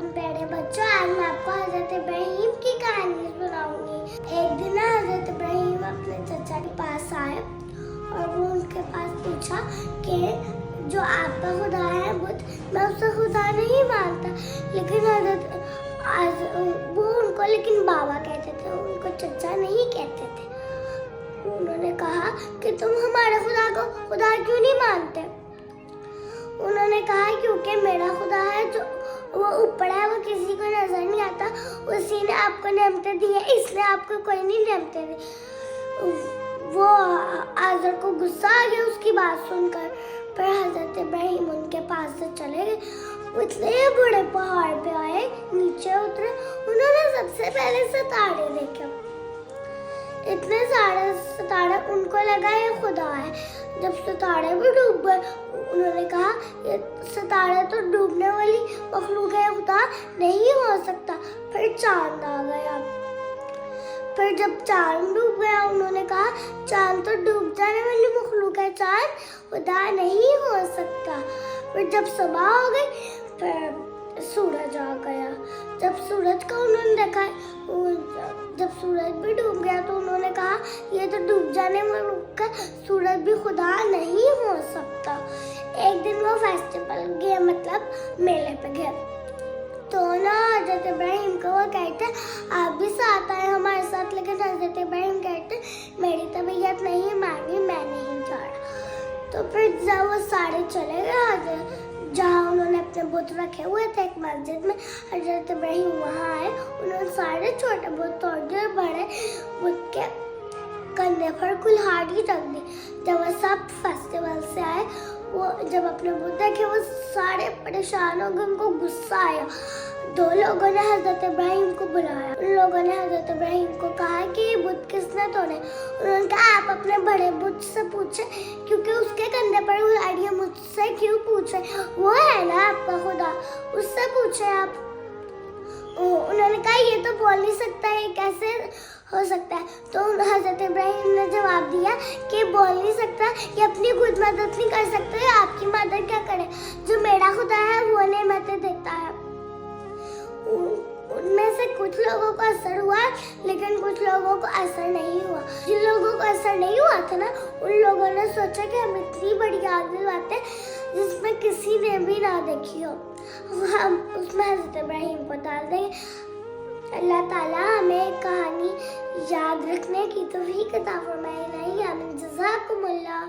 Welcome प्यारे बच्चों। आज मैं आपको हजरत इब्राहिम की कहानी सुनाऊंगी। एक दिन हजरत इब्राहिम अपने चचा के पास आए और वो उनके पास पूछा कि जो आपका खुदा है बुद्ध, मैं उसे खुदा नहीं मानता। लेकिन लेकिन बाबा कहते थे, उनको चचा नहीं कहते थे। उन्होंने कहा कि तुम हमारे खुदा को खुदा क्यों नहीं मानते? उन्होंने कहा क्योंकि मेरा खुदा है जो वो ऊपर है, वो किसी को नजर नहीं आता, उसी ने आपको नेमतें दी है, इसलिए आपको कोई नहीं नेमतें दी। वो आज़र को गुस्सा आ गया उसकी बात सुनकर, पर हजरत इब्राहिम उनके पास से चले गए। इतने बड़े पहाड़ पे आए, नीचे उतरे, उन्होंने सबसे पहले सितारे देखे। इतने सारे सितारे, उनको लगा ये खुदा है। जब सितारे भी डूब गए, उन्होंने कहा ये सितारे तो डूबने वाली मखलूक है, खुदा नहीं हो सकता। फिर चांद आ गया। फिर जब चांद डूब गया, उन्होंने कहा चांद तो डूब जाने वाली मखलूक है, चांद खुदा नहीं हो सकता। फिर जब सुबह हो गई, फिर सूरज आ गया। जब सूरज को उन्होंने देखा, जब सूरज भी डूब गया, तो उन्होंने कहा ये तो डूब जाने में रुक कर सूरज भी खुदा नहीं हो सकता। एक दिन वो फेस्टिवल गए, मतलब मेले पे गए, तो ना हजरत इब्राहिम को वो कहते आप भी साथ आए हमारे साथ। लेकिन हजरत इब्राहिम कहते मेरी तबीयत नहीं मानी, मैं नहीं जा रहा। तो फिर जब वो सारे चले गए जहाँ उन्होंने अपने बुत रखे हुए थे, एक मस्जिद में, हजरत इब्राहिम वहाँ आए। उन्होंने सारे छोटे बुत तोड़ दिए, बड़े बुत के कंधे पर कुल्हाड़ी रख दी। जब वो सब फेस्टिवल से आए, वो जब अपने बुत देखे, वो सारे परेशान हो गए, उनको गुस्सा आया। दो लोगों ने हजरत इब्राहिम को बुलाया। उन लोगों ने हजरत इब्राहिम को कहा कि ये बुत किसने तोड़े? उन्होंने कहा आप अपने बड़े बुत से पूछे, क्योंकि उसके कंधे पर कुल्हाड़ी, मुझसे क्यों पूछे? वो है ना आपका खुदा, उससे पूछे आप। उन्होंने कहा ये तो बोल नहीं सकता, है कैसे हो सकता है? तो हजरत इब्राहिम ने जवाब दिया कि बोल नहीं सकता, ये अपनी खुद मदद नहीं कर सकता, आपकी मदद क्या करे? जो मेरा खुदा है वो नेमतें देता है। उनमें से कुछ लोगों को असर हुआ, लेकिन कुछ लोगों को असर नहीं हुआ। जिन लोगों को असर नहीं हुआ था ना, उन लोगों ने सोचा कि हम इतनी बड़ी आग दिलवाते हैं जिसमें किसी ने भी ना देखी हो, हम उसमें हजरत इब्राहिम को डाल देंगे। अल्लाह ताला हमें कहानी याद रखने की तौफीक अता फरमाए। आमीन। जज़ाकुमुल्लाह।